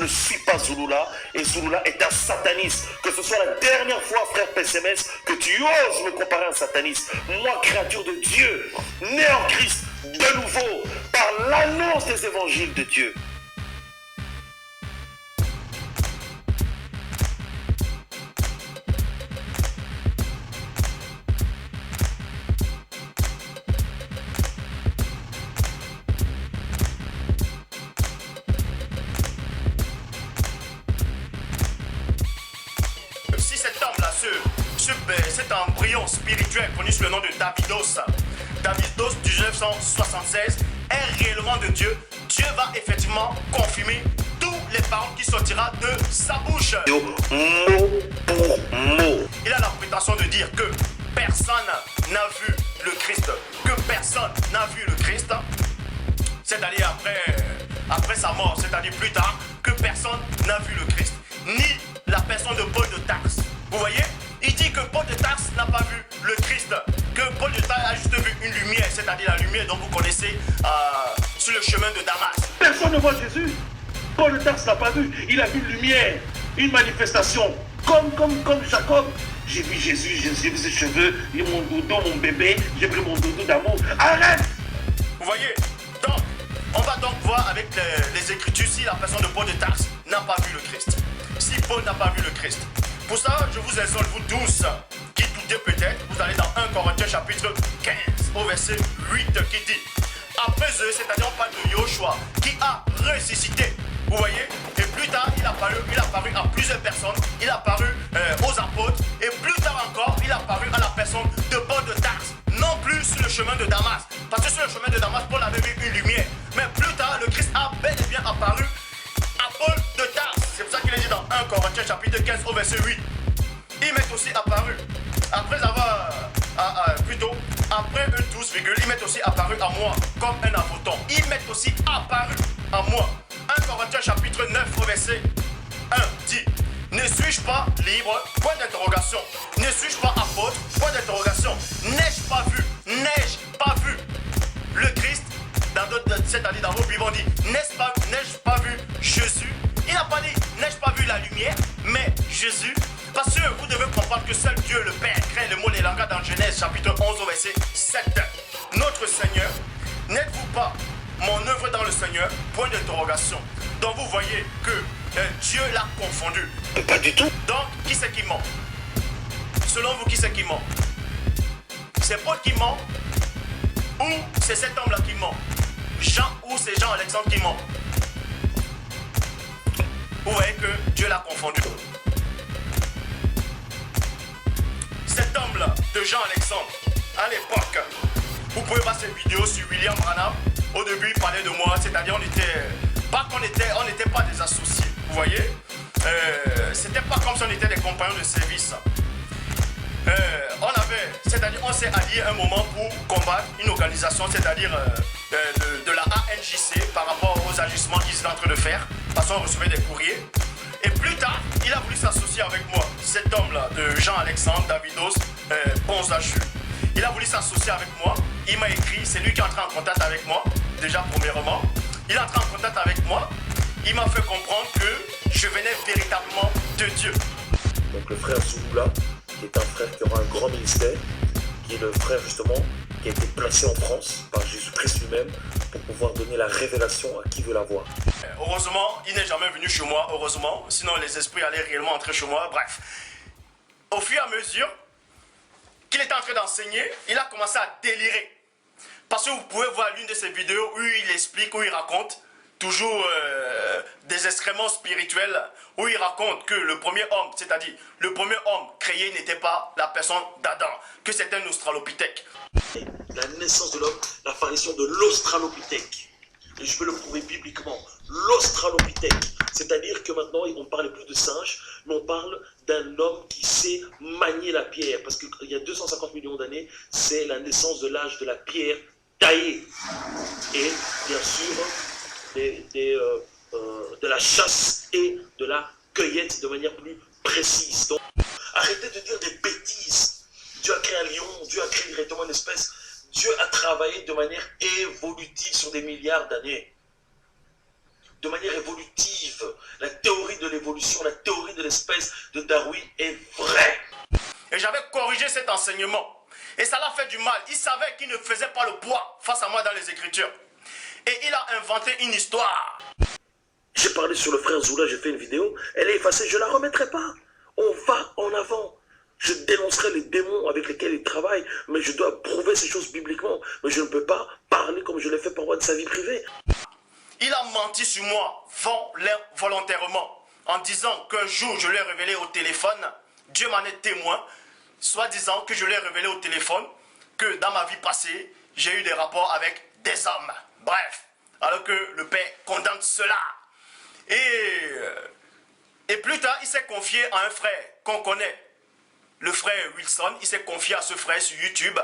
ne suis pas Zulula et Zulula est un sataniste. Que ce soit la dernière fois, frère PCMS, que tu oses me comparer à un sataniste. Moi, créature de Dieu, né en Christ, de nouveau, par l'annonce des évangiles de Dieu. Cet embryon spirituel connu sous le nom de Davidos, Davidos du 1976 est réellement de Dieu. Dieu va effectivement confirmer toutes les paroles qui sortiront de sa bouche. Mot pour mot. Il a la prétention de dire que personne n'a vu le Christ, que personne n'a vu le Christ, c'est-à-dire après sa mort, c'est-à-dire plus tard, que personne n'a vu le Christ, ni la personne de Paul de Tarse. Vous voyez? Il dit que Paul de Tarse n'a pas vu le Christ, que Paul de Tarse a juste vu une lumière, c'est-à-dire la lumière dont vous connaissez sur le chemin de Damas. Personne ne voit Jésus. Paul de Tarse n'a pas vu. Il a vu une lumière, une manifestation. Comme Jacob. J'ai vu Jésus, j'ai vu ses cheveux, et mon doudou, mon bébé, j'ai pris mon doudou d'amour. Arrête! Vous voyez? Donc, on va donc voir avec les Écritures si la personne de Paul de Tarse n'a pas vu le Christ. Si Paul n'a pas vu le Christ. Pour ça, je vous exhorte, vous tous, qui doutez peut-être, vous allez dans 1 Corinthiens chapitre 15, au verset 8, qui dit « Après eux, c'est-à-dire on parle de Yoshua, qui a ressuscité. » Vous voyez? Et plus tard, il a apparu à plusieurs personnes, il a apparu aux apôtres, et plus tard encore, il a apparu à la personne de Paul de Tarse, non plus sur le chemin de Damas. Parce que sur le chemin de Damas, Paul avait vu une lumière. Mais plus tard, le Christ a bel et bien apparu à Paul de Tarse. C'est pour ça qu'il est dit dans 1 Corinthiens chapitre 15 au verset 8. Il m'est aussi apparu, après eux tous, il m'est aussi apparu à moi comme un avocat. Il m'est aussi apparu à moi. 1 Corinthiens chapitre 9 au verset 1 dit: Ne suis-je pas libre? Point d'interrogation. Ne suis-je pas apôtre? Point d'interrogation. N'ai-je pas vu le Christ? C'est-à-dire dans vos Bibles on dit: N'ai-je pas vu Jésus? Il n'a pas dit n'ai-je pas vu la lumière, mais Jésus. Parce que vous devez comprendre que seul Dieu le Père crée le mot les langages dans Genèse chapitre 11 au verset 7. Notre Seigneur, n'êtes-vous pas mon œuvre dans le Seigneur? Point d'interrogation. Donc vous voyez que Dieu l'a confondu. Pas du tout. Donc qui c'est qui ment? Selon vous, qui c'est qui ment? C'est Paul qui ment? Ou c'est cet homme-là qui ment? Jean ou c'est Jean-Alexandre qui ment? Vous voyez que Dieu l'a confondu. Cet homme-là, de Jean-Alexandre, à l'époque, vous pouvez voir cette vidéo sur William Branham. Au début, il parlait de moi, c'est-à-dire on n'était pas des associés, vous voyez. C'était pas comme si on était des compagnons de service. On s'est alliés un moment pour combattre une organisation, c'est-à-dire de la ANJC par rapport aux agissements qu'ils étaient en train de faire, parce qu'on recevait des courriers. Et plus tard, il a voulu s'associer avec moi, cet homme-là, de Jean-Alexandre Davidos Bonzachu. Il a voulu s'associer avec moi, il m'a écrit, c'est lui qui est entré en contact avec moi, déjà premièrement. Il est entré en contact avec moi, il m'a fait comprendre que je venais véritablement de Dieu. Donc le frère Zulula, qui est un frère qui aura un grand ministère, qui est le frère justement qui a été placé en France par Jésus-Christ lui-même pour pouvoir donner la révélation à qui veut la voir. Heureusement, il n'est jamais venu chez moi, heureusement, sinon les esprits allaient réellement entrer chez moi, bref. Au fur et à mesure qu'il était en train d'enseigner, il a commencé à délirer. Parce que vous pouvez voir l'une de ses vidéos où il explique, où il raconte, toujours des excréments spirituels, où il raconte que le premier homme, c'est-à-dire le premier homme créé n'était pas la personne d'Adam, que c'était un australopithèque. La naissance de l'homme, l'apparition de l'australopithèque. Et je peux le prouver bibliquement. L'australopithèque. C'est-à-dire que maintenant, on ne parle plus de singe, mais on parle d'un homme qui sait manier la pierre. Parce qu'il y a 250 millions d'années, c'est la naissance de l'âge de la pierre taillée. Et bien sûr, de la chasse et de la cueillette de manière plus précise. Donc, arrêtez de dire des bêtises. Dieu a créé un lion, Dieu a créé directement une espèce. Dieu a travaillé de manière évolutive sur des milliards d'années. De manière évolutive. La l'évolution, la théorie de l'espèce de Darwin est vraie. Et j'avais corrigé cet enseignement. Et ça l'a fait du mal. Il savait qu'il ne faisait pas le poids face à moi dans les Écritures. Et il a inventé une histoire. J'ai parlé sur le frère Zoula, j'ai fait une vidéo. Elle est effacée, je ne la remettrai pas. On va en avant. Je dénoncerai les démons avec lesquels il travaille, mais je dois prouver ces choses bibliquement. Mais je ne peux pas parler comme je l'ai fait par moi de sa vie privée. Il a menti sur moi volontairement en disant qu'un jour je lui ai révélé au téléphone, Dieu m'en est témoin, soit disant que je lui ai révélé au téléphone que dans ma vie passée, j'ai eu des rapports avec des hommes. Bref, alors que le Père condamne cela. Et plus tard, il s'est confié à un frère qu'on connaît, le frère Wilson. Il s'est confié à ce frère sur YouTube,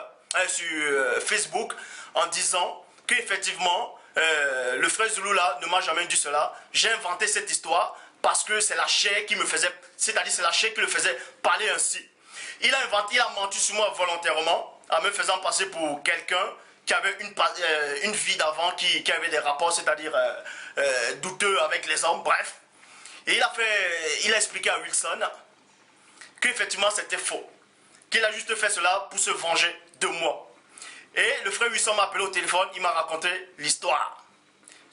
sur Facebook, en disant qu'effectivement, le frère Zouloula ne m'a jamais dit cela. J'ai inventé cette histoire parce que c'est la chair qui me faisait, c'est-à-dire c'est la chair qui le faisait parler ainsi. Il a menti sur moi volontairement, en me faisant passer pour quelqu'un qui avait une vie d'avant, qui avait des rapports, c'est-à-dire douteux avec les hommes, bref. Et il a expliqué à Wilson qu'effectivement c'était faux, qu'il a juste fait cela pour se venger de moi. Et le frère Wilson m'a appelé au téléphone, il m'a raconté l'histoire.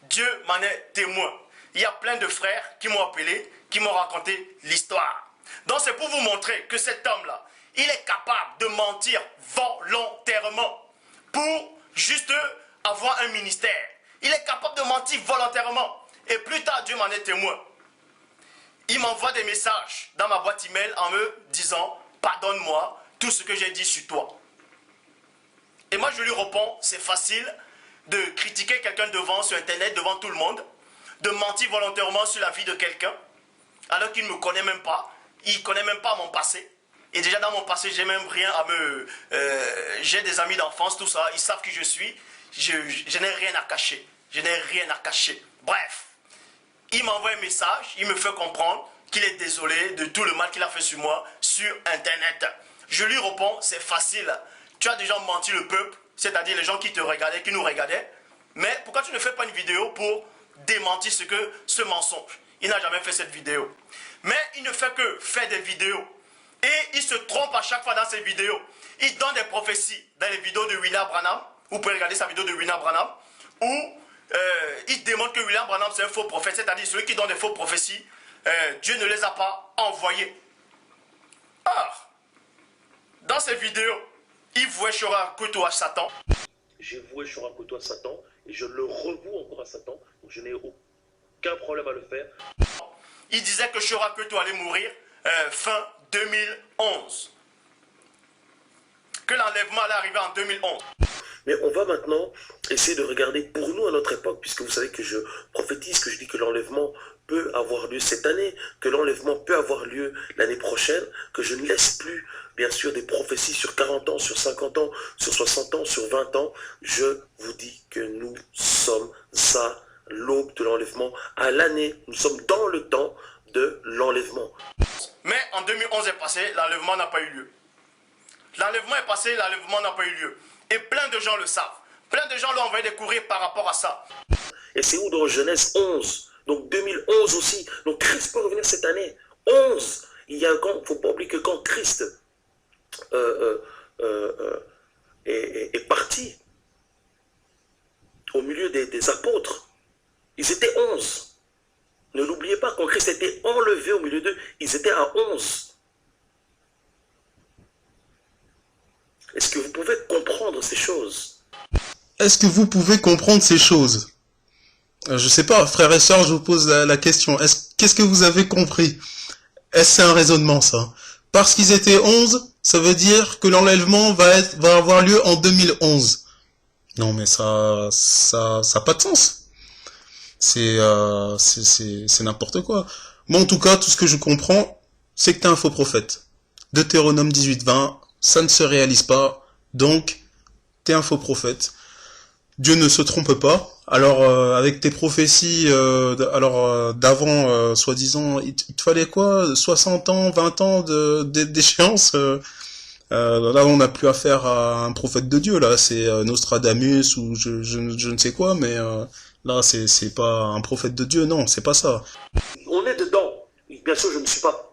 Dieu m'en est témoin. Il y a plein de frères qui m'ont appelé, qui m'ont raconté l'histoire. Donc c'est pour vous montrer que cet homme-là, il est capable de mentir volontairement pour juste avoir un ministère. Il est capable de mentir volontairement. Et plus tard, Dieu m'en est témoin. Il m'envoie des messages dans ma boîte email en me disant « Pardonne-moi tout ce que j'ai dit sur toi ». Et moi, je lui réponds, c'est facile de critiquer quelqu'un sur Internet, devant tout le monde, de mentir volontairement sur la vie de quelqu'un, alors qu'il ne me connaît même pas, il ne connaît même pas mon passé. Et déjà dans mon passé, j'ai même rien à j'ai des amis d'enfance, tout ça, ils savent qui je suis, je n'ai rien à cacher, je n'ai rien à cacher. Bref, il m'envoie un message, il me fait comprendre qu'il est désolé de tout le mal qu'il a fait sur moi, sur Internet. Je lui réponds, c'est facile. Tu as déjà menti le peuple, c'est-à-dire les gens qui te regardaient, qui nous regardaient. Mais pourquoi tu ne fais pas une vidéo pour démentir ce mensonge? Il n'a jamais fait cette vidéo. Mais il ne fait que faire des vidéos. Et il se trompe à chaque fois dans ses vidéos. Il donne des prophéties dans les vidéos de William Branham. Vous pouvez regarder sa vidéo de William Branham. Où il démontre que William Branham c'est un faux prophète. C'est-à-dire celui qui donne des faux prophéties. Dieu ne les a pas envoyés. Or, dans ces vidéos, il vouait Shora Koto à Satan. J'ai voué Shora Koto à Satan et je le revoue encore à Satan. Donc je n'ai aucun problème à le faire. Il disait que Shora Koto allait mourir fin 2011. Que l'enlèvement allait arriver en 2011. Mais on va maintenant essayer de regarder pour nous à notre époque, puisque vous savez que je prophétise, que je dis que l'enlèvement peut avoir lieu cette année, que l'enlèvement peut avoir lieu l'année prochaine, que je ne laisse plus, bien sûr, des prophéties sur 40 ans, sur 50 ans, sur 60 ans, sur 20 ans. Je vous dis que nous sommes à l'aube de l'enlèvement, à l'année, nous sommes dans le temps de l'enlèvement. Mais en 2011 est passé, l'enlèvement n'a pas eu lieu. L'enlèvement est passé, l'enlèvement n'a pas eu lieu. Et plein de gens le savent. Plein de gens l'ont envoyé découvrir par rapport à ça. Et c'est où dans Genèse 11? Donc 2011 aussi. Donc Christ peut revenir cette année. 11. Il y a il ne faut pas oublier que quand Christ est parti au milieu des apôtres, ils étaient 11. Ne l'oubliez pas, quand Christ était enlevé au milieu d'eux, ils étaient à 11. Est-ce que vous pouvez comprendre ces choses? Est-ce que vous pouvez comprendre ces choses? Je sais pas, frères et sœurs, je vous pose la question. Qu'est-ce que vous avez compris? Est-ce c'est un raisonnement, ça? Parce qu'ils étaient 11, ça veut dire que l'enlèvement va avoir lieu en 2011. Non, mais ça a pas de sens. C'est n'importe quoi. Moi, en tout cas, tout ce que je comprends, c'est que t'es un faux prophète. Deutéronome 18-20, ça ne se réalise pas, donc t'es un faux prophète. Dieu ne se trompe pas. Alors, avec tes prophéties d'avant, soi-disant, il te fallait quoi? 60 ans, 20 ans d'échéance là, on n'a plus affaire à un prophète de Dieu, là. C'est Nostradamus ou je ne sais quoi, mais là, c'est pas un prophète de Dieu, non, c'est pas ça. On est dedans. bien sûr, je ne suis pas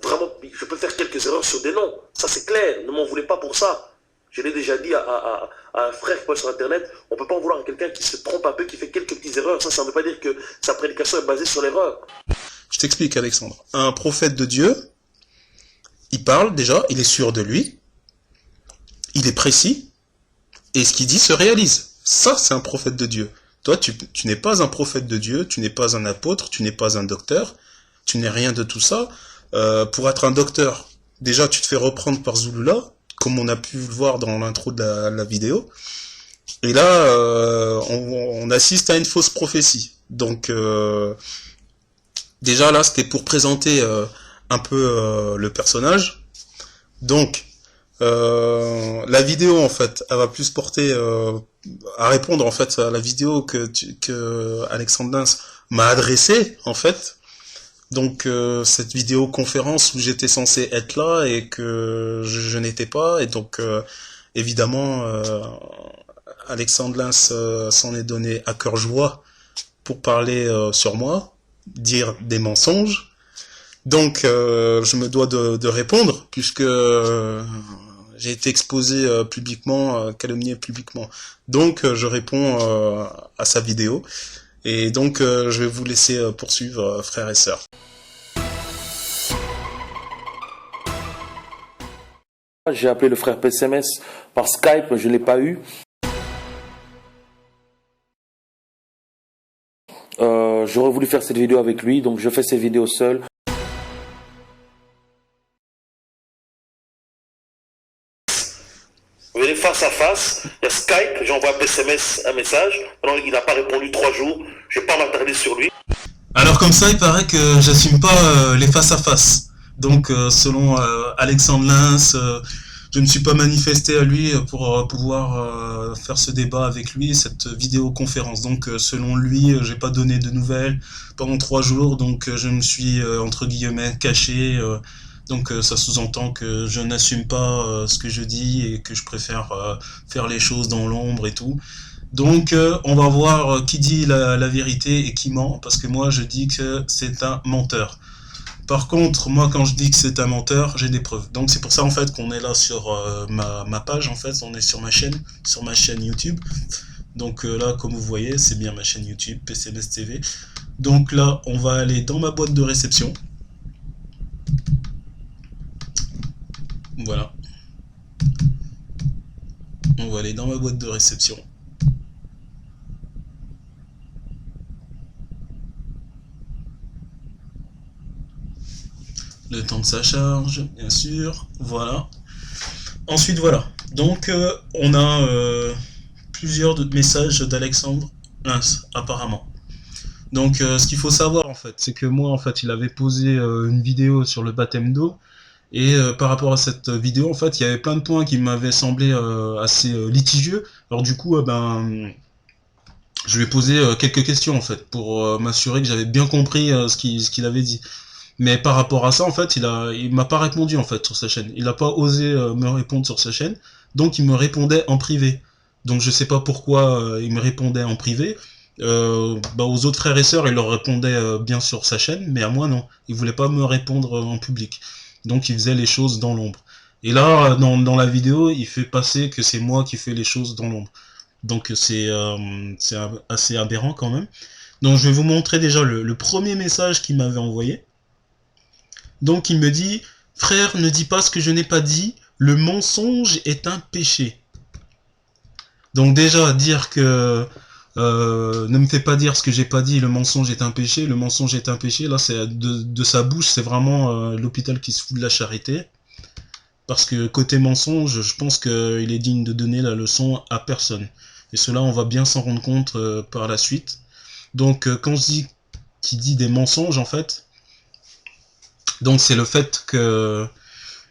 vraiment, je peux faire quelques erreurs sur des noms, ça c'est clair, ne m'en voulez pas pour ça. Je l'ai déjà dit à un frère qui passe sur Internet, on ne peut pas en vouloir à quelqu'un qui se trompe un peu, qui fait quelques petites erreurs, ça ne veut pas dire que sa prédication est basée sur l'erreur. Je t'explique, Alexandre. Un prophète de Dieu, il parle déjà, il est sûr de lui, il est précis, et ce qu'il dit se réalise. Ça, c'est un prophète de Dieu. Toi, tu n'es pas un prophète de Dieu, tu n'es pas un apôtre, tu n'es pas un docteur, tu n'es rien de tout ça. Pour être un docteur, déjà, tu te fais reprendre par Zulula, comme on a pu le voir dans l'intro de la vidéo. Et là, on assiste à une fausse prophétie. Donc, déjà là, c'était pour présenter un peu le personnage. Donc, la vidéo, en fait, elle va plus porter à répondre en fait à la vidéo que Alexandre Dins m'a adressée, en fait. Donc, cette vidéoconférence où j'étais censé être là et que je n'étais pas. Et donc, évidemment, Alexandre Dins s'en est donné à cœur joie pour parler sur moi, dire des mensonges. Donc, je me dois de répondre, puisque j'ai été exposé publiquement, calomnié publiquement. Donc, je réponds à sa vidéo. Et donc, je vais vous laisser poursuivre, frères et sœurs. J'ai appelé le frère PCMS par Skype, je ne l'ai pas eu. J'aurais voulu faire cette vidéo avec lui, donc je fais ces vidéos seul. Vous venez face à face, il y a Skype, j'envoie un SMS, un message, alors il n'a pas répondu 3 jours, je ne vais pas m'attarder sur lui. Alors comme ça, il paraît que j'assume pas les face-à-face. Donc selon Alexandre Dins, je ne suis pas manifesté à lui pour pouvoir faire ce débat avec lui, cette vidéoconférence. Donc selon lui, j'ai pas donné de nouvelles pendant 3 jours, donc je me suis entre guillemets caché. Donc ça sous-entend que je n'assume pas ce que je dis et que je préfère faire les choses dans l'ombre et tout. Donc on va voir qui dit la vérité et qui ment, parce que moi je dis que c'est un menteur. Par contre, moi quand je dis que c'est un menteur, j'ai des preuves. Donc c'est pour ça en fait qu'on est là sur ma page, en fait, on est sur ma chaîne YouTube. Donc là, comme vous voyez, c'est bien ma chaîne YouTube, PCMS TV. Donc là, on va aller dans ma boîte de réception. Voilà. On va aller dans ma boîte de réception. Le temps que ça charge, bien sûr. Voilà. Ensuite, voilà. Donc, on a plusieurs messages d'Alexandre Dins, apparemment. Donc, ce qu'il faut savoir, en fait, c'est que moi, en fait, il avait posé une vidéo sur le baptême d'eau. Et par rapport à cette vidéo, en fait, il y avait plein de points qui m'avaient semblé assez litigieux. Alors du coup, je lui ai posé quelques questions, en fait, pour m'assurer que j'avais bien compris ce qu'il avait dit. Mais par rapport à ça, en fait, il m'a pas répondu, en fait, sur sa chaîne. Il n'a pas osé me répondre sur sa chaîne, donc il me répondait en privé. Donc je sais pas pourquoi il me répondait en privé. Aux autres frères et sœurs, il leur répondait bien sur sa chaîne, mais à moi non. Il voulait pas me répondre en public. Donc il faisait les choses dans l'ombre. Et là, dans la vidéo, il fait passer que c'est moi qui fais les choses dans l'ombre. Donc c'est assez aberrant quand même. Donc je vais vous montrer déjà le premier message qu'il m'avait envoyé. Donc il me dit « Frère, ne dis pas ce que je n'ai pas dit, le mensonge est un péché. » Donc déjà, dire que ne me fais pas dire ce que j'ai pas dit, le mensonge est un péché, là c'est de sa bouche, c'est vraiment l'hôpital qui se fout de la charité. Parce que côté mensonge, je pense qu'il est digne de donner la leçon à personne. Et cela, on va bien s'en rendre compte par la suite. Donc quand je dis qu'il dit des mensonges, en fait, donc c'est le fait que,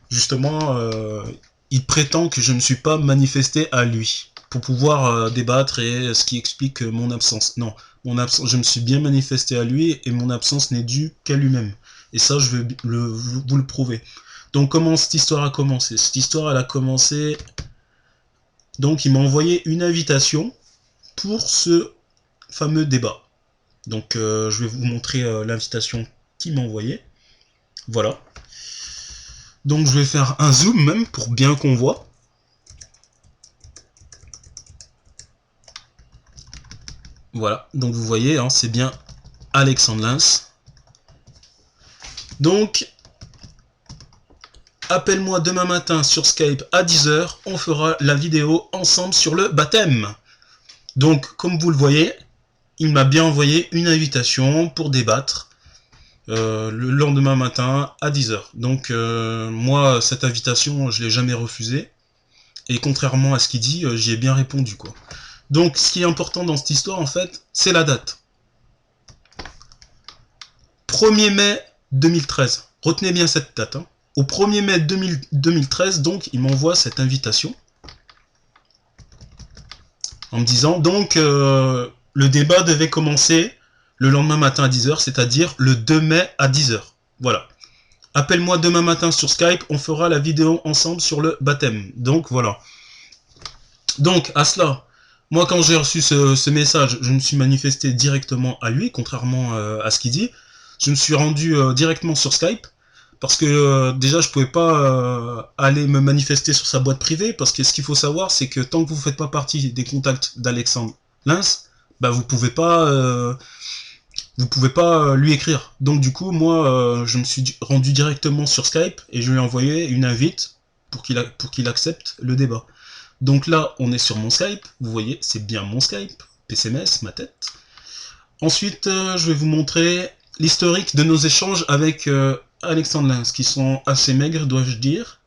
justement, il prétend que je ne suis pas manifesté à lui, pour pouvoir débattre et ce qui explique mon absence. Non, je me suis bien manifesté à lui et mon absence n'est due qu'à lui-même. Et ça, je vais vous le prouver. Donc comment cette histoire a commencé? Cette histoire, elle a commencé... Donc il m'a envoyé une invitation pour ce fameux débat. Donc je vais vous montrer l'invitation qu'il m'a envoyée. Voilà. Donc je vais faire un zoom même pour bien qu'on voit. Voilà, donc vous voyez, hein, c'est bien Alexandre Lins. Donc, appelle-moi demain matin sur Skype à 10 h, on fera la vidéo ensemble sur le baptême. Donc, comme vous le voyez, il m'a bien envoyé une invitation pour débattre le lendemain matin à 10 h. Donc, moi, cette invitation, je ne l'ai jamais refusée. Et contrairement à ce qu'il dit, j'y ai bien répondu, quoi. Donc, ce qui est important dans cette histoire, en fait, c'est la date. 1er mai 2013. Retenez bien cette date. Hein. Au 1er mai 2013, donc, il m'envoie cette invitation. En me disant, donc, le débat devait commencer le lendemain matin à 10 h, c'est-à-dire le 2 mai à 10 h. Voilà. Appelle-moi demain matin sur Skype, on fera la vidéo ensemble sur le baptême. Donc, voilà. Donc, à cela, moi, quand j'ai reçu ce message, je me suis manifesté directement à lui, contrairement à ce qu'il dit. Je me suis rendu directement sur Skype, parce que déjà, je pouvais pas aller me manifester sur sa boîte privée, parce que ce qu'il faut savoir, c'est que tant que vous ne faites pas partie des contacts d'Alexandre Lins, bah, vous pouvez pas lui écrire. Donc, du coup, moi, je me suis rendu directement sur Skype, et je lui ai envoyé une invite pour qu'il accepte le débat. Donc là, on est sur mon Skype, vous voyez, c'est bien mon Skype, PCMS, ma tête. Ensuite, je vais vous montrer l'historique de nos échanges avec Alexandre Lins, qui sont assez maigres, dois-je dire.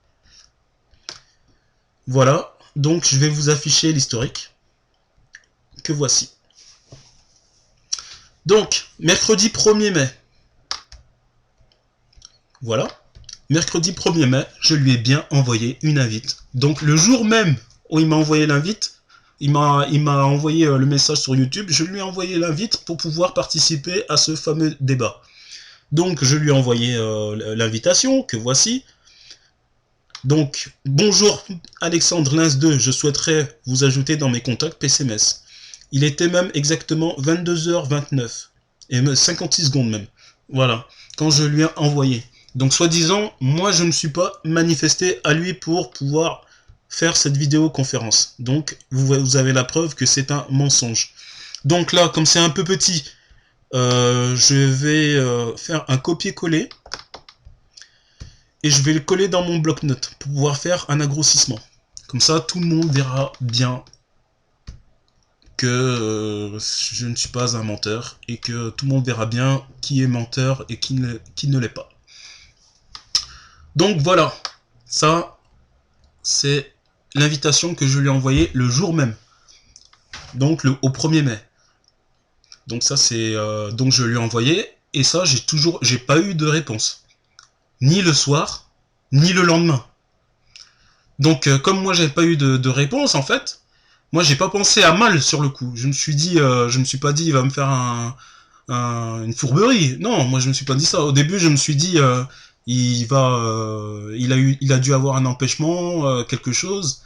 Voilà, donc je vais vous afficher l'historique, que voici. Donc, mercredi 1er mai. Voilà, mercredi 1er mai, je lui ai bien envoyé une invite. Donc le jour même où il m'a envoyé l'invite, il m'a envoyé le message sur YouTube, je lui ai envoyé l'invite pour pouvoir participer à ce fameux débat. Donc je lui ai envoyé l'invitation, que voici. Donc, bonjour Alexandre Lins 2, je souhaiterais vous ajouter dans mes contacts PCMS. Il était même exactement 22h29, et 56 secondes même. Voilà, quand je lui ai envoyé. Donc soi-disant, moi je ne me suis pas manifesté à lui pour pouvoir faire cette vidéoconférence. Donc vous avez la preuve que c'est un mensonge. Donc là, comme c'est un peu petit, je vais faire un copier-coller et je vais le coller dans mon bloc-notes pour pouvoir faire un agrandissement. Comme ça, tout le monde verra bien que je ne suis pas un menteur et que tout le monde verra bien qui est menteur et qui ne l'est pas. Donc voilà, ça c'est l'invitation que je lui ai envoyée le jour même, donc au 1er mai. Donc ça c'est donc je lui ai envoyé et ça j'ai pas eu de réponse, ni le soir ni le lendemain. Donc comme moi j'avais pas eu de réponse, en fait, moi j'ai pas pensé à mal sur le coup. Je me suis dit, je me suis pas dit il va me faire une fourberie. Non, moi je me suis pas dit ça. Au début je me suis dit il a dû avoir un empêchement, quelque chose.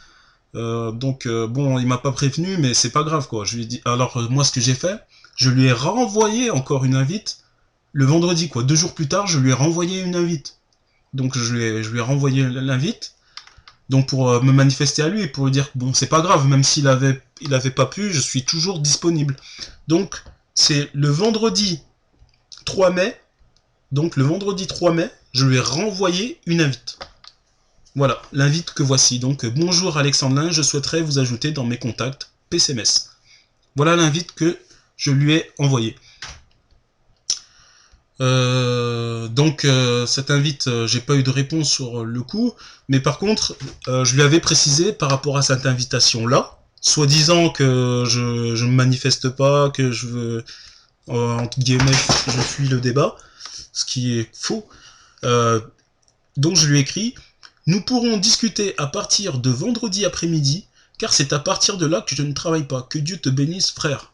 Donc bon, il m'a pas prévenu, mais c'est pas grave quoi. Je lui ai dit. Alors moi ce que j'ai fait, je lui ai renvoyé encore une invite le vendredi quoi. 2 jours plus tard, je lui ai renvoyé une invite. Donc je lui ai renvoyé l'invite. Donc pour me manifester à lui, pour lui dire bon c'est pas grave, même s'il avait pas pu, je suis toujours disponible. Donc c'est le vendredi 3 mai. Donc le vendredi 3 mai, je lui ai renvoyé une invite. Voilà, l'invite que voici. Donc bonjour Alexandre Lins, je souhaiterais vous ajouter dans mes contacts PCMS. Voilà l'invite que je lui ai envoyée. Donc cette invite, j'ai pas eu de réponse sur le coup, mais par contre, je lui avais précisé par rapport à cette invitation-là, soi-disant que je me manifeste pas, que je veux, entre guillemets, je fuis le débat, ce qui est faux. Donc je lui ai écrit, nous pourrons discuter à partir de vendredi après-midi, car c'est à partir de là que je ne travaille pas. Que Dieu te bénisse, frère.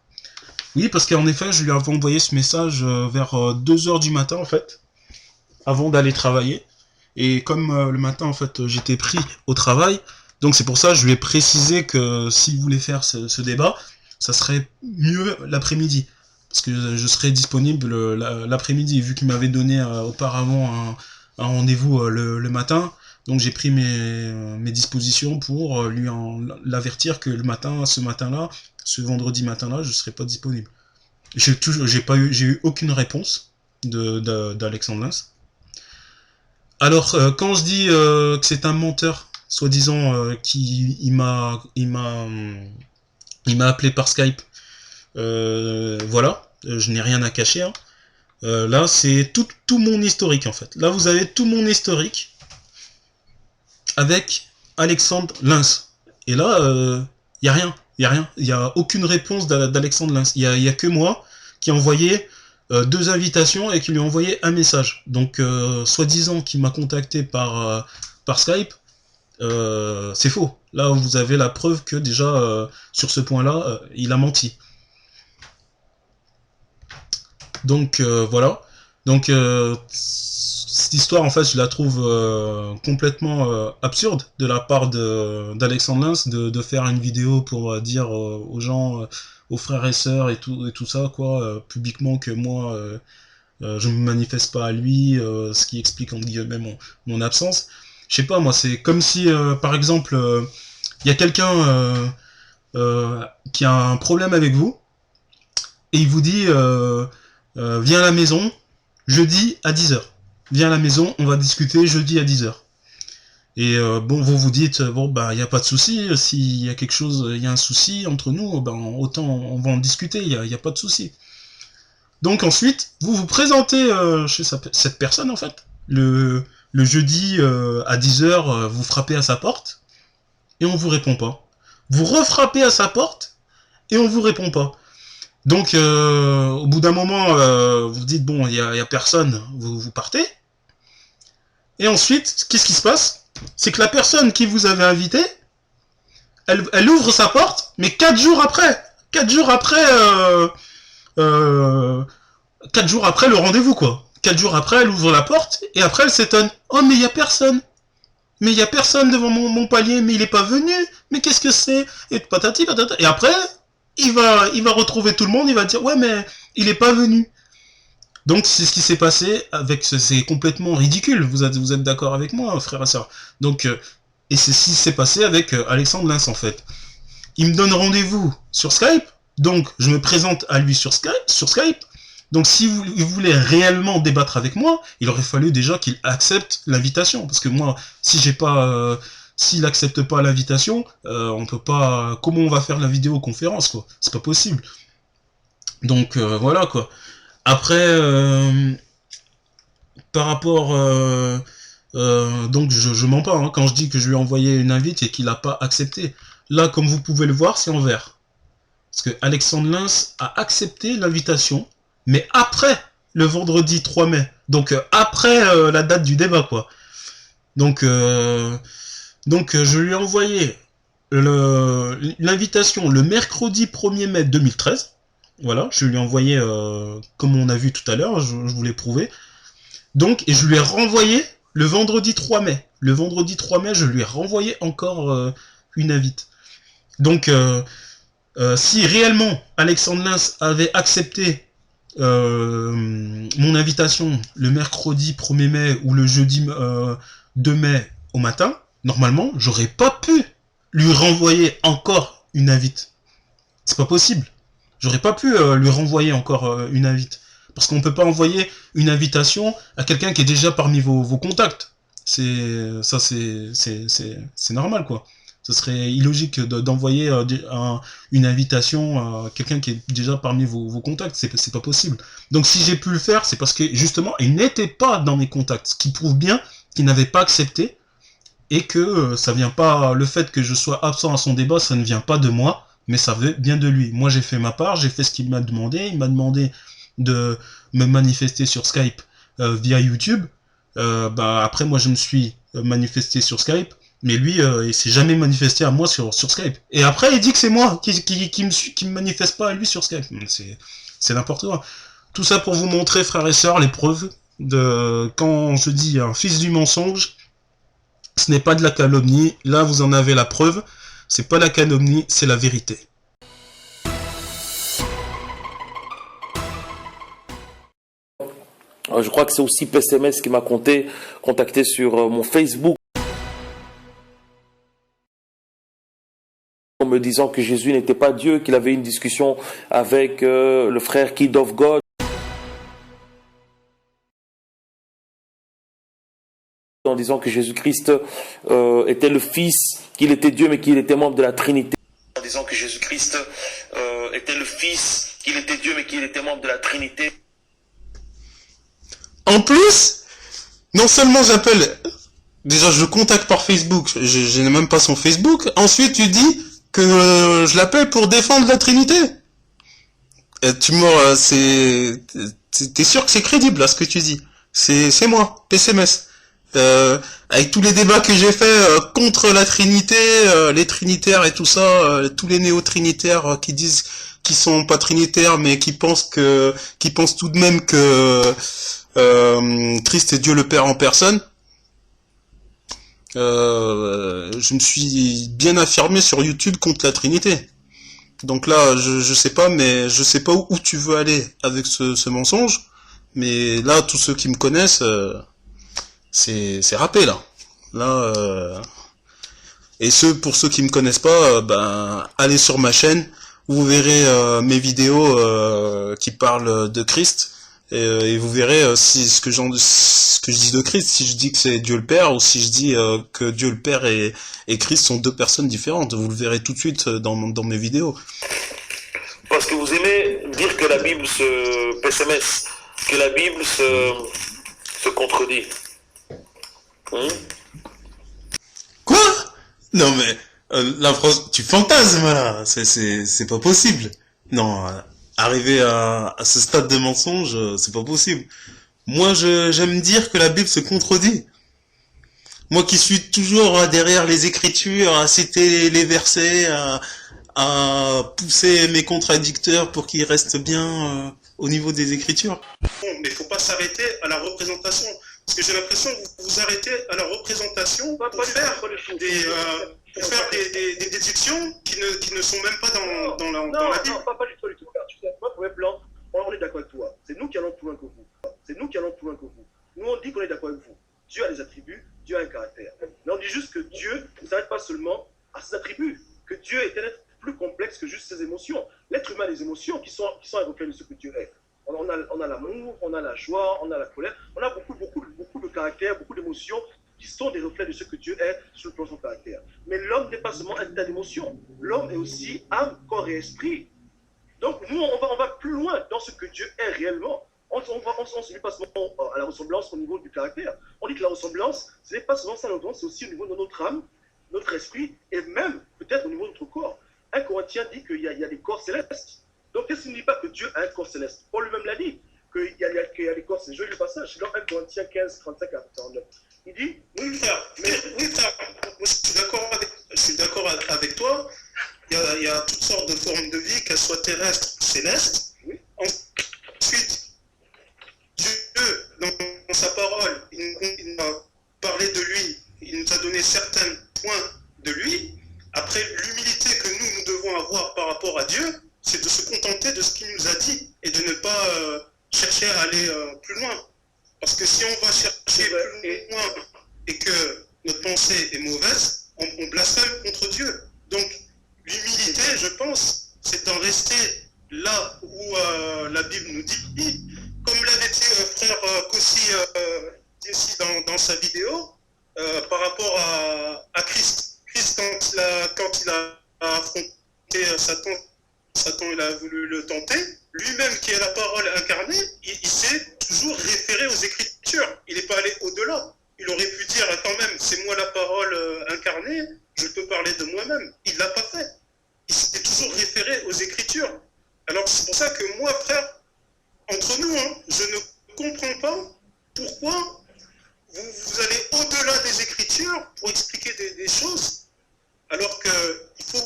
Oui, parce qu'en effet, je lui avais envoyé ce message vers 2h du matin, en fait, avant d'aller travailler. Et comme le matin, en fait, j'étais pris au travail, donc c'est pour ça que je lui ai précisé que s'il voulait faire ce débat, ça serait mieux l'après-midi. Parce que je serais disponible l'après-midi, vu qu'il m'avait donné auparavant un rendez-vous le matin. Donc j'ai pris mes dispositions pour l'avertir que ce matin-là, ce vendredi matin-là, je serai pas disponible. J'ai eu aucune réponse d'Alexandre Lins. Alors quand je dis que c'est un menteur, soi-disant il m'a appelé par Skype, voilà, je n'ai rien à cacher. Hein. Là c'est tout mon historique en fait. Là vous avez tout mon historique avec Alexandre Lins. Et là y a rien. Il n'y a aucune réponse d'Alexandre Lins. Il y a que moi qui ai envoyé 2 invitations et qui lui ai envoyé un message. Donc, soi-disant qu'il m'a contacté par Skype, c'est faux. Là, vous avez la preuve que déjà, sur ce point-là, il a menti. Donc, voilà. Donc, cette histoire, en fait, je la trouve complètement absurde de la part d'Alexandre Lins de faire une vidéo pour dire aux gens, aux frères et sœurs et tout ça, quoi, publiquement que moi, je me manifeste pas à lui, ce qui explique entre guillemets mon absence. Je sais pas, moi, c'est comme si, par exemple, il y a quelqu'un qui a un problème avec vous et il vous dit, viens à la maison jeudi à 10h. Viens à la maison, on va discuter jeudi à 10h. Et bon, vous vous dites, bon, bah, il n'y a pas de souci, s'il y a quelque chose, il y a un souci entre nous, ben, autant on va en discuter, il y a pas de souci. Donc ensuite, vous vous présentez chez cette personne, en fait, le jeudi à 10h, vous frappez à sa porte, et on vous répond pas. Vous refrappez à sa porte, et on vous répond pas. Donc, au bout d'un moment, vous dites, bon, il y a personne, vous partez. Et ensuite, qu'est-ce qui se passe? C'est que la personne qui vous avait invité, elle ouvre sa porte, mais 4 jours après. 4 jours après, 4 jours après le rendez-vous, quoi. 4 jours après, elle ouvre la porte, et après, elle s'étonne. Oh, mais il y a personne. Mais il y a personne devant mon palier, mais il est pas venu. Mais qu'est-ce que c'est? Et patati patata. Et après, il va retrouver tout le monde, il va dire, ouais, mais il est pas venu. Donc c'est ce qui s'est passé avec c'est complètement ridicule. Vous êtes d'accord avec moi, frère et sœur. Donc et c'est ce qui s'est passé avec Alexandre Lins en fait. Il me donne rendez-vous sur Skype, donc je me présente à lui sur Skype. Donc si il voulait réellement débattre avec moi, il aurait fallu déjà qu'il accepte l'invitation, parce que moi, si j'ai pas s'il accepte pas l'invitation, on peut pas. Comment on va faire la vidéoconférence, quoi? C'est pas possible. Donc voilà, quoi. Après, par rapport, donc je mens pas hein, quand je dis que je lui ai envoyé une invite et qu'il n'a pas accepté. Là, comme vous pouvez le voir, c'est en vert. Parce que Alexandre Lins a accepté l'invitation, mais après le vendredi 3 mai. Donc après la date du débat, quoi. Donc je lui ai envoyé l'invitation le mercredi 1er mai 2013. Voilà, je lui ai envoyé, comme on a vu tout à l'heure, je vous l'ai prouvé. Donc, et je lui ai renvoyé le vendredi 3 mai. Le vendredi 3 mai, je lui ai renvoyé encore une invite. Donc, si réellement Alexandre Lins avait accepté mon invitation le mercredi 1er mai ou le jeudi 2 mai au matin, normalement, j'aurais pas pu lui renvoyer encore une invite. C'est pas possible. J'aurais pas pu lui renvoyer encore une invite. Parce qu'on peut pas envoyer une invitation à quelqu'un qui est déjà parmi vos contacts. C'est normal, quoi. Ce serait illogique d'envoyer une invitation à quelqu'un qui est déjà parmi vos contacts. C'est pas possible. Donc si j'ai pu le faire, c'est parce que justement, il n'était pas dans mes contacts. Ce qui prouve bien qu'il n'avait pas accepté et que ça vient pas. Le fait que je sois absent à son débat, ça ne vient pas de moi. Mais ça vient bien de lui. Moi, j'ai fait ma part, j'ai fait ce qu'il m'a demandé. Il m'a demandé de me manifester sur Skype via YouTube. Après, moi, je me suis manifesté sur Skype, mais lui, il s'est jamais manifesté à moi sur Skype. Et après, il dit que c'est moi qui me manifeste pas à lui sur Skype. C'est n'importe quoi. Tout ça pour vous montrer, frères et sœurs, les preuves de quand je dis un fils du mensonge, ce n'est pas de la calomnie. Là, vous en avez la preuve. C'est pas la calomnie, c'est la vérité. Je crois que c'est aussi PSMS qui m'a contacté sur mon Facebook en me disant que Jésus n'était pas Dieu, qu'il avait une discussion avec le frère Kid of God en disant que Jésus-Christ était le Fils, qu'il était Dieu mais qu'il était membre de la Trinité. En disant que Jésus-Christ était le Fils, qu'il était Dieu mais qu'il était membre de la Trinité. En plus, non seulement j'appelle, déjà je le contacte par Facebook, je n'ai même pas son Facebook, ensuite tu dis que je l'appelle pour défendre la Trinité. T'es sûr que c'est crédible là ce que tu dis? C'est moi, PCMS. Avec tous les débats que j'ai fait contre la Trinité, les trinitaires et tout ça, tous les néo-trinitaires qui disent qu'ils sont pas trinitaires mais qui pensent tout de même que Christ est Dieu le Père en personne. Je me suis bien affirmé sur YouTube contre la Trinité. Donc là, je sais pas, mais je sais pas où tu veux aller avec ce mensonge. Mais là, tous ceux qui me connaissent, c'est râpé là. Là, et pour ceux qui me connaissent pas, allez sur ma chaîne, vous verrez mes vidéos qui parlent de Christ. Et vous verrez si ce que je dis de Christ, si je dis que c'est Dieu le Père ou si je dis que Dieu le Père et Christ sont deux personnes différentes. Vous le verrez tout de suite dans mes vidéos. Parce que vous aimez dire que la Bible PSMS, que la Bible se contredit. Quoi? Non mais la France, tu fantasmes là, c'est pas possible. Non. Arriver à ce stade de mensonge, c'est pas possible. Moi, j'aime dire que la Bible se contredit. Moi qui suis toujours derrière les Écritures, à citer les versets, à pousser mes contradicteurs pour qu'ils restent bien au niveau des Écritures. Mais il faut pas s'arrêter à la représentation. Parce que j'ai l'impression que vous vous arrêtez à la représentation pour faire des déductions qui ne sont même pas dans la Bible. Non, pas du tout. Moi, pour mes plans, on est d'accord avec toi. C'est nous qui allons plus loin que vous. Nous, on dit qu'on est d'accord avec vous. Dieu a des attributs, Dieu a un caractère. Mais on dit juste que Dieu ne s'arrête pas seulement à ses attributs. Que Dieu est un être plus complexe que juste ses émotions. L'être humain a des émotions qui sont un reflet de ce que Dieu est. On a l'amour, on a la joie, on a la colère. On a beaucoup de caractères, beaucoup d'émotions qui sont des reflets de ce que Dieu est sur le plan de son caractère. Mais l'homme n'est pas seulement un état d'émotion. L'homme est aussi âme, corps et esprit. Donc nous, on va plus loin dans ce que Dieu est réellement. On se met pas seulement à la ressemblance au niveau du caractère. On dit que la ressemblance, ce n'est pas seulement ça, c'est aussi au niveau de notre âme, notre esprit, et même peut-être au niveau de notre corps. Un Corinthien dit qu'il y a des corps célestes. Donc qu'est-ce qui ne dit pas que Dieu a un corps céleste? Paul lui-même l'a dit, qu'il y a des corps célestes. Je lis le passage, c'est dans 1 Corinthiens 15, 35 à 49. Il dit, oui frère, moi, je suis d'accord avec toi. Il y a toutes sortes de formes de vie, qu'elles soient terrestres ou célestes. Oui. Ensuite, Dieu, dans sa parole, il nous a parlé de lui, il nous a donné certains points de lui. Après, l'humilité que nous devons avoir par rapport à Dieu, c'est de se contenter de ce qu'il nous a dit et de ne pas chercher à aller plus loin. Parce que si on va chercher plus loin et que notre pensée est mauvaise, on blasphème contre Dieu. Donc, l'humilité, je pense, c'est d'en rester là où la Bible nous dit, comme l'avait dit frère Kossi ici dans sa vidéo, par rapport à Christ. Christ, quand il a affronté Satan, il a voulu le tenter. Lui-même, qui est la parole incarnée, il s'est toujours référé aux Écritures. Il n'est pas allé au-delà. Il aurait pu dire quand même, c'est moi la parole incarnée, je peux parler de moi-même. Il ne l'a pas fait. Il s'est toujours référé aux Écritures. Alors c'est pour ça que moi, frère, entre nous, je ne comprends pas pourquoi vous allez au-delà des Écritures pour expliquer des choses, alors qu'il faut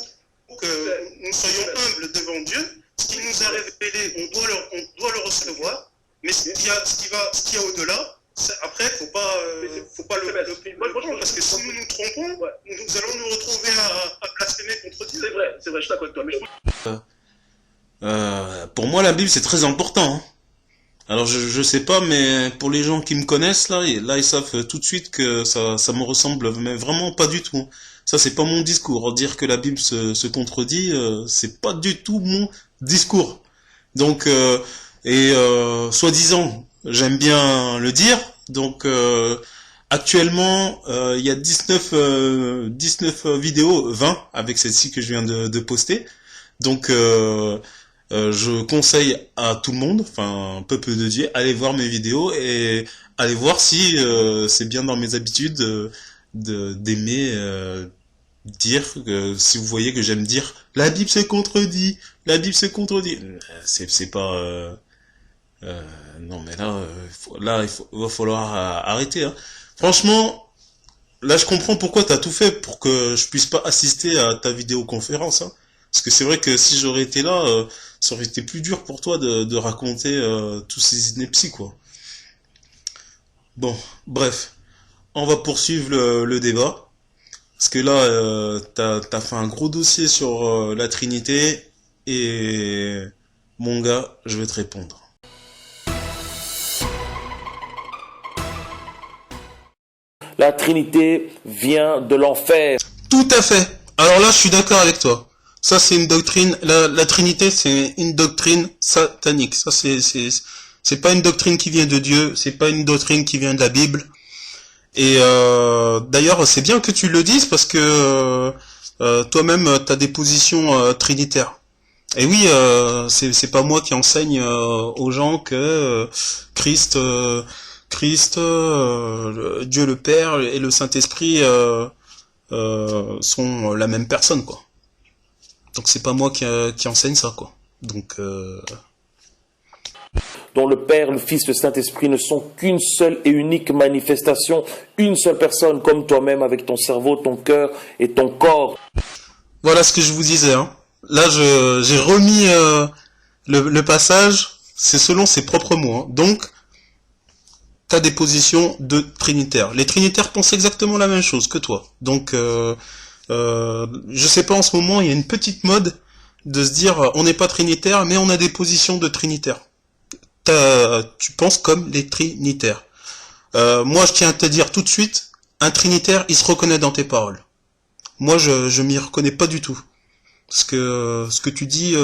que nous soyons humbles devant Dieu. Ce qu'il nous a révélé, on doit le recevoir, mais ce qu'il y a au-delà, après, faut pas le prendre, parce que si nous nous trompons, nous allons nous retrouver à blasphémer contre Dieu. C'est vrai, je suis d'accord avec toi. Mais pour moi, la Bible, c'est très important. Alors je sais pas, mais pour les gens qui me connaissent là ils savent tout de suite que ça me ressemble, mais vraiment pas du tout. Ça c'est pas mon discours. Dire que la Bible se contredit, c'est pas du tout mon discours. Donc soi-disant, j'aime bien le dire. Donc actuellement, il y a 19 vidéos, 20 avec celle-ci que je viens de poster. Donc je conseille à tout le monde, enfin peuple de Dieu, allez voir mes vidéos et allez voir si c'est bien dans mes habitudes d'aimer dire si vous voyez que j'aime dire la Bible se contredit, la Bible se contredit. C'est pas non mais là va falloir arrêter hein. Franchement, là je comprends pourquoi t'as tout fait pour que je puisse pas assister à ta vidéoconférence hein. Parce que c'est vrai que si j'aurais été là, ça aurait été plus dur pour toi de raconter tous ces inepties, quoi. Bon, bref, on va poursuivre le débat. Parce que là, t'as fait un gros dossier sur la Trinité. Et mon gars, je vais te répondre. La Trinité vient de l'enfer. Tout à fait. Alors là, je suis d'accord avec toi. Ça, c'est une doctrine. La Trinité, c'est une doctrine satanique. Ça, c'est pas une doctrine qui vient de Dieu. C'est pas une doctrine qui vient de la Bible. Et d'ailleurs, c'est bien que tu le dises parce que toi-même, t'as des positions trinitaires. Et oui, c'est pas moi qui enseigne aux gens que Christ, Dieu le Père et le Saint-Esprit sont la même personne, quoi. Donc c'est pas moi qui enseigne ça, quoi. Donc dont le Père, le Fils, le Saint-Esprit ne sont qu'une seule et unique manifestation, une seule personne comme toi-même avec ton cerveau, ton cœur et ton corps. voilà ce que je vous disais. Hein. Là, j'ai remis le passage. C'est selon ses propres mots. Hein. Donc, t'as des positions de trinitaires. Les trinitaires pensent exactement la même chose que toi. Donc, je sais pas, en ce moment, il y a une petite mode de se dire, on n'est pas trinitaire, mais on a des positions de trinitaires. Tu penses comme les trinitaires. Moi, je tiens à te dire tout de suite, un trinitaire, il se reconnaît dans tes paroles. Moi, je m'y reconnais pas du tout. Parce que ce que tu dis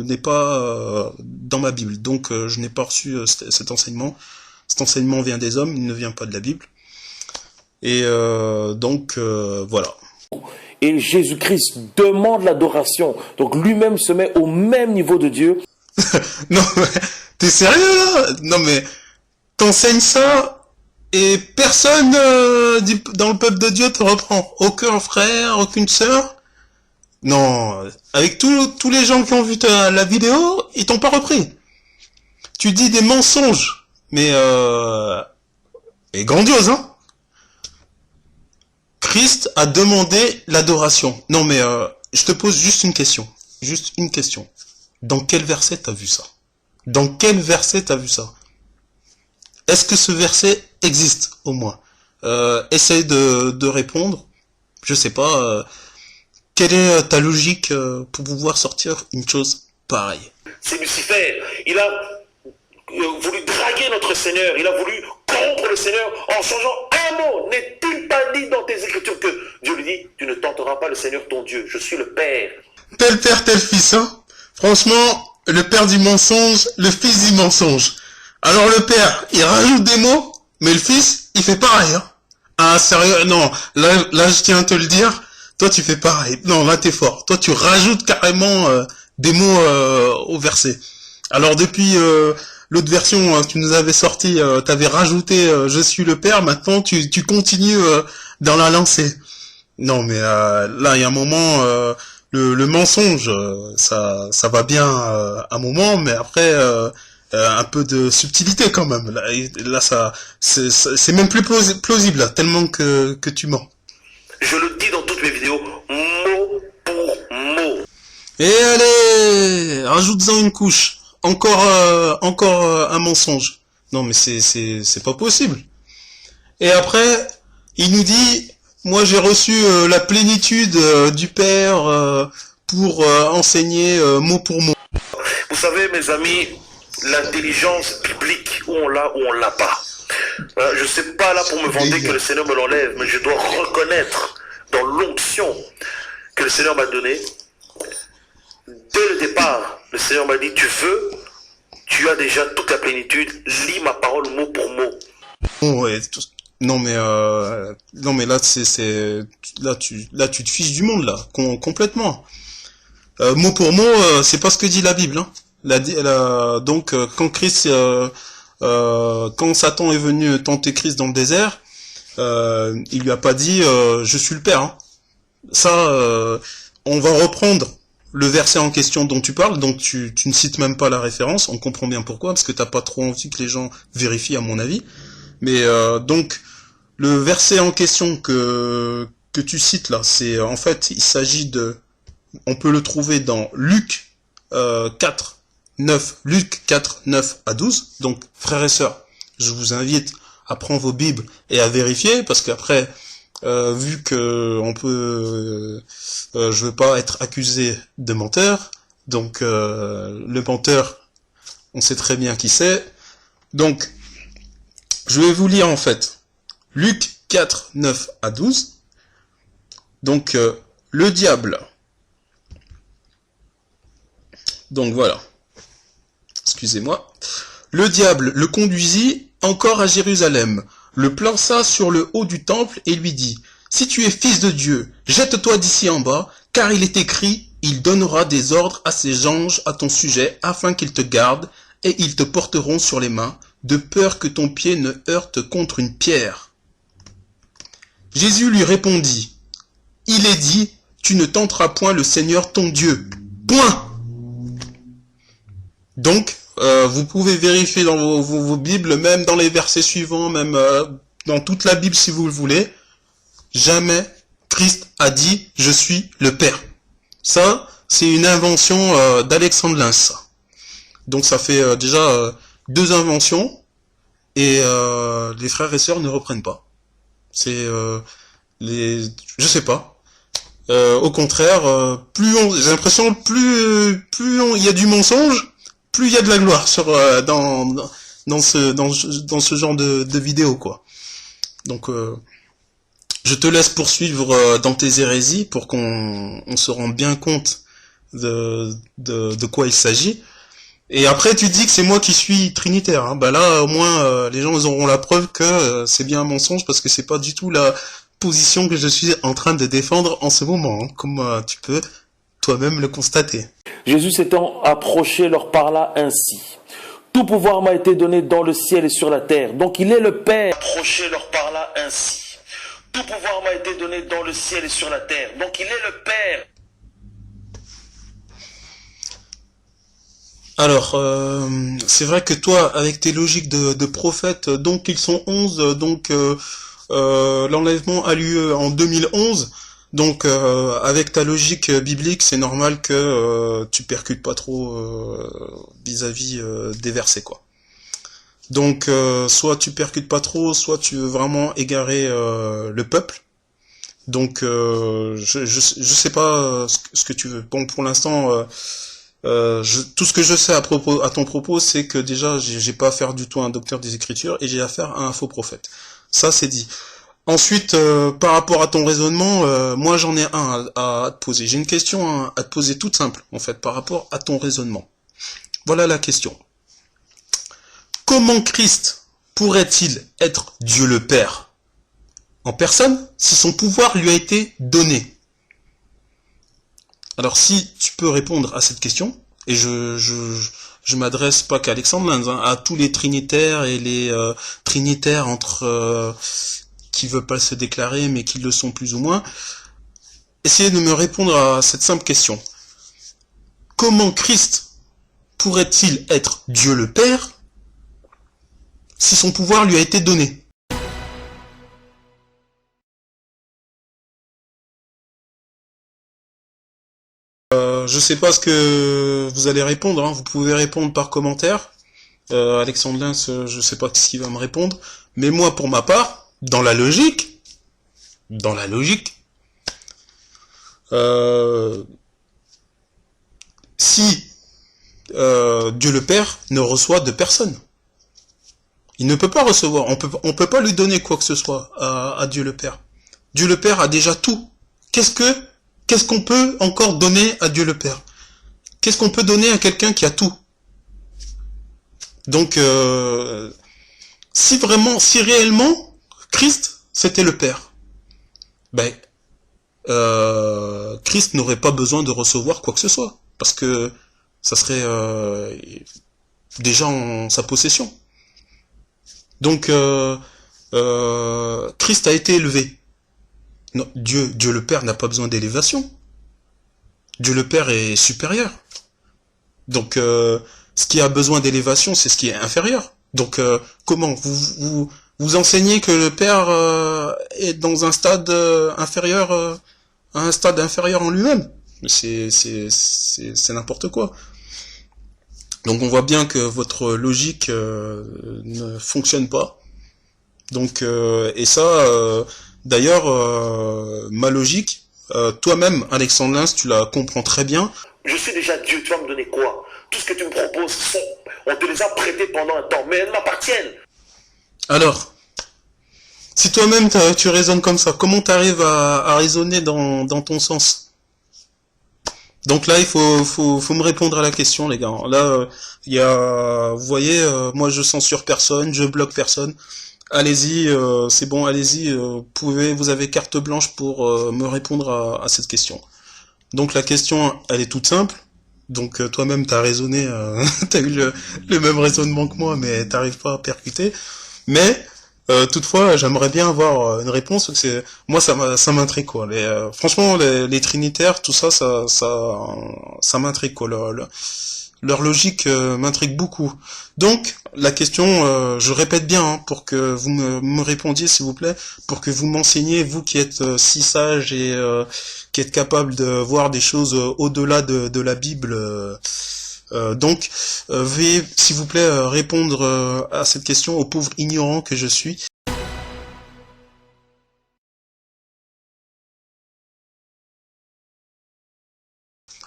n'est pas dans ma Bible. Donc, je n'ai pas reçu cet enseignement. Cet enseignement vient des hommes, il ne vient pas de la Bible. Et donc, voilà. Et Jésus-Christ demande l'adoration. Donc lui-même se met au même niveau de Dieu. Non, mais t'es sérieux là? Non mais t'enseignes ça et personne dans le peuple de Dieu te reprend. Aucun frère, aucune sœur. Non, avec tous les gens qui ont vu la vidéo, ils t'ont pas repris. Tu dis des mensonges, mais grandiose, hein? Christ a demandé l'adoration. Non mais je te pose juste une question. Juste une question. Dans quel verset t'as vu ça? Dans quel verset t'as vu ça? Est-ce que ce verset existe au moins? Essaye de répondre. Je sais pas. Quelle est ta logique pour pouvoir sortir une chose pareille? C'est Lucifer. Il a voulu draguer notre Seigneur. Il a voulu corrompre le Seigneur en changeant un mot. N'est-il pas dit dans tes Écritures que Dieu lui dit, tu ne tenteras pas le Seigneur ton Dieu. Je suis le Père. Tel père, tel fils, hein. Franchement, le père du mensonge, le fils du mensonge. Alors le père, il rajoute des mots, mais le fils, il fait pareil, hein. Ah, sérieux, non. Là, je tiens à te le dire. Toi, tu fais pareil. Non, là, t'es fort. Toi, tu rajoutes carrément des mots au verset. Alors, depuis l'autre version que tu nous avais sorti, t'avais rajouté je suis le père. Maintenant, tu continues dans la lancée. Non, mais là, il y a un moment, le mensonge, ça va bien à un moment, mais après, un peu de subtilité quand même. Là ça, c'est même plus plausible, là, tellement que tu mens. Je le dis dans toutes mes vidéos, mot pour mot. Et allez, rajoute-en une couche. Encore un mensonge. Non, mais c'est pas possible. Et après, il nous dit, moi j'ai reçu la plénitude du Père pour enseigner mot pour mot. Vous savez, mes amis, l'intelligence biblique, où on l'a ou on l'a pas. Je ne suis pas là pour me vanter que le Seigneur me l'enlève, mais je dois reconnaître dans l'onction que le Seigneur m'a donnée. Dès le départ, le Seigneur m'a dit, tu veux, tu as déjà toute la plénitude, lis ma parole mot pour mot. Bon, ouais, non mais là là tu te fiches du monde là, complètement. Mot pour mot, c'est pas ce que dit la Bible, hein. Donc quand Christ, quand Satan est venu tenter Christ dans le désert, il lui a pas dit je suis le Père, hein. Ça, on va reprendre le verset en question dont tu parles, donc tu ne cites même pas la référence, on comprend bien pourquoi, parce que t'as pas trop envie que les gens vérifient à mon avis. Mais donc le verset en question que tu cites là, c'est en fait il s'agit on peut le trouver dans Luc 4, 9 à 12. Donc frères et sœurs, je vous invite à prendre vos Bibles et à vérifier, parce qu'après vu que je veux pas être accusé de menteur, donc le menteur, on sait très bien qui c'est. Donc je vais vous lire en fait Luc 4, 9 à 12. Donc le diable. Donc voilà. Excusez-moi. Le diable le conduisit encore à Jérusalem, le plaça sur le haut du temple et lui dit, si tu es fils de Dieu, jette-toi d'ici en bas, car il est écrit, il donnera des ordres à ses anges à ton sujet, afin qu'ils te gardent, et ils te porteront sur les mains, de peur que ton pied ne heurte contre une pierre. Jésus lui répondit, il est dit, tu ne tenteras point le Seigneur ton Dieu. Point. Donc, vous pouvez vérifier dans vos Bibles, même dans les versets suivants, même dans toute la Bible si vous le voulez, jamais Christ a dit « Je suis le Père ». Ça, c'est une invention d'Alexandre Lins. Ça. Donc ça fait déjà 2 inventions, et les frères et sœurs ne reprennent pas. C'est je sais pas. Au contraire, j'ai l'impression plus il y a du mensonge, plus il y a de la gloire sur dans ce genre de vidéo quoi. Donc je te laisse poursuivre dans tes hérésies pour qu'on se rende bien compte de quoi il s'agit. Et après tu dis que c'est moi qui suis trinitaire, hein. Bah là au moins les gens ils auront la preuve que c'est bien un mensonge, parce que c'est pas du tout la position que je suis en train de défendre en ce moment, hein, comme tu peux toi-même le constater. Jésus s'étant approché leur parla ainsi. Tout pouvoir m'a été donné dans le ciel et sur la terre. Donc il est le Père. Approché leur parla ainsi. Tout pouvoir m'a été donné dans le ciel et sur la terre. Donc il est le Père. Alors, c'est vrai que toi, avec tes logiques de prophète, donc ils sont 11, donc l'enlèvement a lieu en 2011, donc avec ta logique biblique, c'est normal que tu percutes pas trop vis-à-vis des versets, quoi. Donc, soit tu percutes pas trop, soit tu veux vraiment égarer le peuple. Donc, je sais pas ce que tu veux. Bon, pour l'instant... tout ce que je sais à ton propos, c'est que déjà, j'ai pas affaire du tout à un docteur des Écritures, et j'ai affaire à un faux prophète. Ça, c'est dit. Ensuite, par rapport à ton raisonnement, moi, j'en ai un à te poser. J'ai une question à te poser toute simple, en fait, par rapport à ton raisonnement. Voilà la question. Comment Christ pourrait-il être Dieu le Père en personne si son pouvoir lui a été donné? Alors si tu peux répondre à cette question, et je m'adresse pas qu'à Alexandre Lins, hein, à tous les trinitaires et les trinitaires qui veulent pas se déclarer mais qui le sont plus ou moins, essayez de me répondre à cette simple question. Comment Christ pourrait-il être Dieu le Père si son pouvoir lui a été donné ? Je sais pas ce que vous allez répondre, hein. Vous pouvez répondre par commentaire. Alexandre Lins, je sais pas ce qu'il va me répondre. Mais moi, pour ma part, dans la logique, si Dieu le Père ne reçoit de personne. Il ne peut pas recevoir, on peut pas lui donner quoi que ce soit à Dieu le Père. Dieu le Père a déjà tout. Qu'est-ce qu'on peut encore donner à Dieu le Père? Qu'est-ce qu'on peut donner à quelqu'un qui a tout? Donc, si réellement, Christ, c'était le Père, ben, Christ n'aurait pas besoin de recevoir quoi que ce soit, parce que ça serait déjà en sa possession. Donc, Christ a été élevé. Non, Dieu le Père n'a pas besoin d'élévation. Dieu le Père est supérieur. Donc, ce qui a besoin d'élévation, c'est ce qui est inférieur. Donc, comment vous enseignez que le Père est dans un stade inférieur, un stade inférieur en lui-même? C'est n'importe quoi. Donc, on voit bien que votre logique ne fonctionne pas. Donc, et ça, d'ailleurs, ma logique, toi-même, Alexandre Lins, tu la comprends très bien. Je suis déjà Dieu, tu vas me donner quoi? Tout ce que tu me proposes, on te les a prêtés pendant un temps, mais elles m'appartiennent. Alors, si toi-même tu raisonnes comme ça, comment tu arrives à raisonner dans ton sens? Donc là, il faut me répondre à la question, les gars. Là, il y a, vous voyez, moi je censure personne, je bloque personne. Allez-y, c'est bon, allez-y, vous avez carte blanche pour me répondre à cette question. Donc la question, elle est toute simple. Donc toi-même, t'as raisonné, t'as eu le même raisonnement que moi, mais t'arrives pas à percuter. Mais toutefois, j'aimerais bien avoir une réponse. Moi, ça m'intrigue quoi. Franchement, les trinitaires, tout ça, ça m'intrigue quoi. Leur logique m'intrigue beaucoup. Donc, la question, je répète bien, hein, pour que vous me répondiez, s'il vous plaît, pour que vous m'enseigniez, vous qui êtes si sage et qui êtes capable de voir des choses au-delà de la Bible. Donc, veuillez, s'il vous plaît, répondre à cette question au pauvre ignorant que je suis.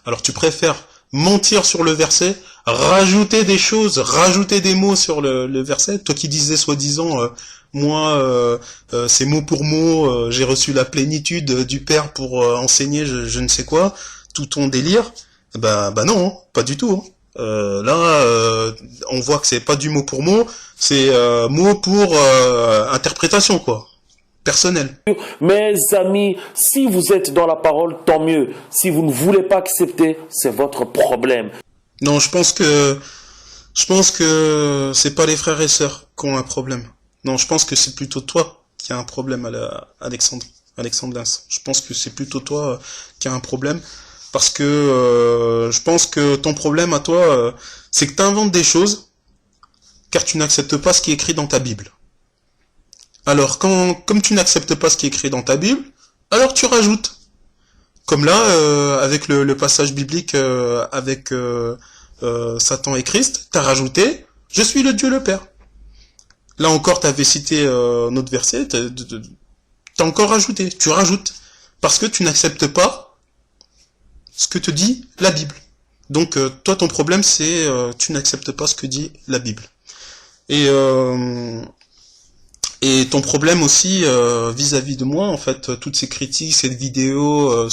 Alors, tu préfères mentir sur le verset, rajouter des choses, rajouter des mots sur le verset, toi qui disais soi-disant, moi, c'est mot pour mot, j'ai reçu la plénitude du Père pour enseigner je ne sais quoi, tout ton délire, bah non, hein, pas du tout. Hein. Là, on voit que c'est pas du mot pour mot, c'est mot pour interprétation, quoi. Personnel. Mes amis, si vous êtes dans la parole, tant mieux. Si vous ne voulez pas accepter, c'est votre problème. Non, je pense que c'est pas les frères et sœurs qui ont un problème. Non, je pense que c'est plutôt toi qui as un problème, Alexandre Lins. Je pense que c'est plutôt toi qui as un problème, parce que je pense que ton problème à toi, c'est que tu inventes des choses, car tu n'acceptes pas ce qui est écrit dans ta Bible. Alors, comme tu n'acceptes pas ce qui est écrit dans ta Bible, alors tu rajoutes. Comme là, avec le passage biblique avec Satan et Christ, t'as rajouté « Je suis le Dieu le Père ». Là encore, t'avais cité notre verset, t'as encore rajouté, tu rajoutes. Parce que tu n'acceptes pas ce que te dit la Bible. Donc, toi, ton problème, c'est tu n'acceptes pas ce que dit la Bible. Et ton problème aussi vis-à-vis de moi, en fait, toutes ces critiques, cette vidéo,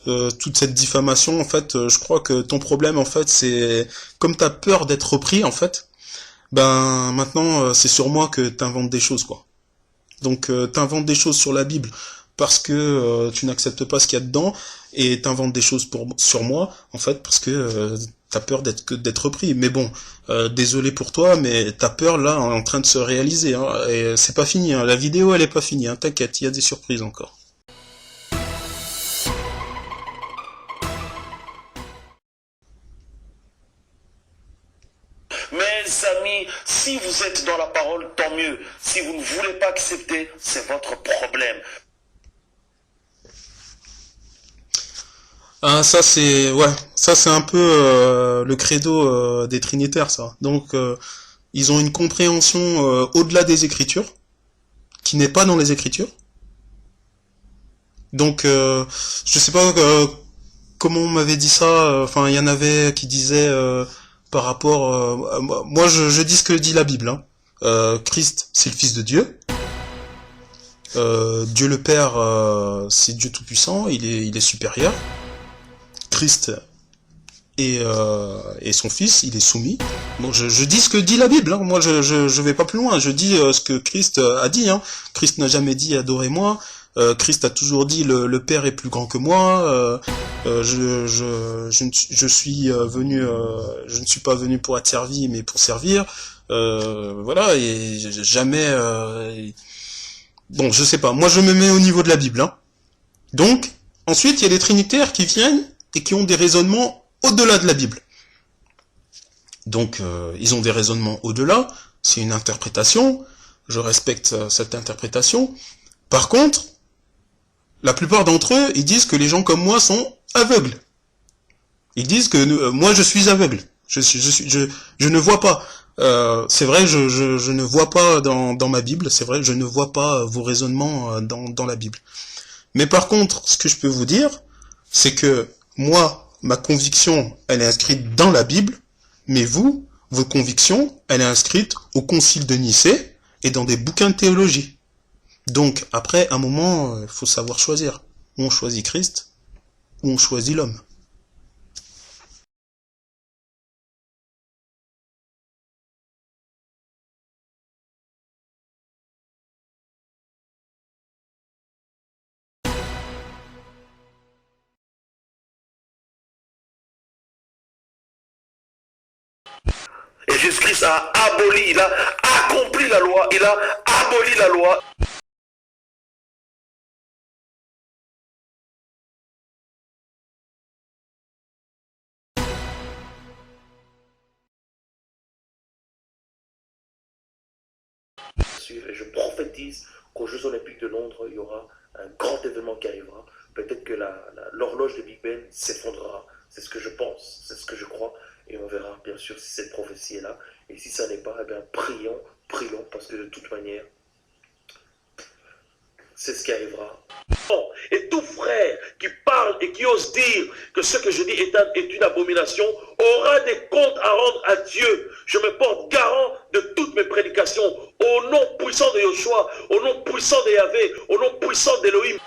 toute cette diffamation, en fait, je crois que ton problème, en fait, c'est comme t'as peur d'être repris, en fait, ben maintenant c'est sur moi que t'inventes des choses, quoi. Donc t'inventes des choses sur la Bible parce que tu n'acceptes pas ce qu'il y a dedans, et t'inventes des choses sur moi, en fait, parce que t'as peur d'être repris. Mais bon, désolé pour toi, mais ta peur là en train de se réaliser, hein, et c'est pas fini, hein, la vidéo elle est pas finie, hein, t'inquiète, il y a des surprises encore. Mes amis, si vous êtes dans la parole, tant mieux. Si vous ne voulez pas accepter, c'est votre problème. Ah, ça c'est un peu le credo des trinitaires, ça. Donc ils ont une compréhension au-delà des Écritures, qui n'est pas dans les Écritures. Donc je sais pas comment on m'avait dit ça, enfin, il y en avait qui disaient par rapport... moi, je dis ce que dit la Bible. Hein. Christ, c'est le Fils de Dieu. Dieu le Père, c'est Dieu Tout-Puissant, il est supérieur. Christ et son Fils, il est soumis. Bon, je dis ce que dit la Bible. Hein. Moi, je vais pas plus loin. Je dis ce que Christ a dit. Hein. Christ n'a jamais dit adorez-moi. Christ a toujours dit le Père est plus grand que moi. Je ne suis pas venu pour être servi, mais pour servir. Voilà, et jamais. Bon, je sais pas. Moi, je me mets au niveau de la Bible. Hein. Donc, ensuite, il y a les trinitaires qui viennent et qui ont des raisonnements au-delà de la Bible. Donc, ils ont des raisonnements au-delà. C'est une interprétation. Je respecte cette interprétation. Par contre, la plupart d'entre eux, ils disent que les gens comme moi sont aveugles. Ils disent que moi, je suis aveugle. Je ne vois pas. C'est vrai, je ne vois pas dans ma Bible. C'est vrai, je ne vois pas vos raisonnements dans la Bible. Mais par contre, ce que je peux vous dire, c'est que moi, ma conviction, elle est inscrite dans la Bible, mais vous, vos convictions, elle est inscrite au Concile de Nicée et dans des bouquins de théologie. Donc, après, à un moment, il faut savoir choisir. Ou on choisit Christ, ou on choisit l'homme. Et Jésus-Christ a aboli, il a accompli la loi, il a aboli la loi. Et je prophétise qu'aux Jeux Olympiques de Londres, il y aura un grand événement qui arrivera. Peut-être que l'horloge de Big Ben s'effondrera. C'est ce que je pense, c'est ce que je crois. Et on verra bien sûr si cette prophétie est là. Et si ça n'est pas, eh bien prions, parce que de toute manière, c'est ce qui arrivera. Et tout frère qui parle et qui ose dire que ce que je dis est une abomination aura des comptes à rendre à Dieu. Je me porte garant de toutes mes prédications au nom puissant de Yoshua, au nom puissant de Yahvé, au nom puissant d'Élohim.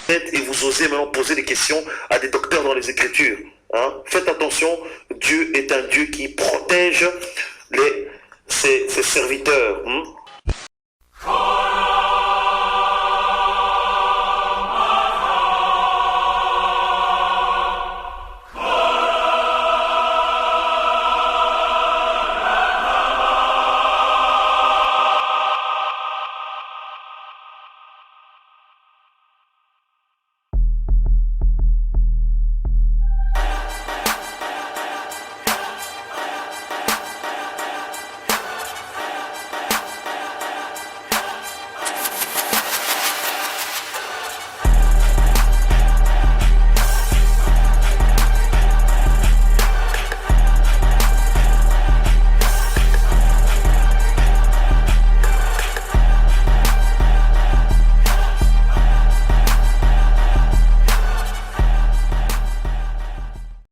Et vous osez maintenant poser des questions à des docteurs dans les Écritures. Hein? Faites attention, Dieu est un Dieu qui protège ses serviteurs.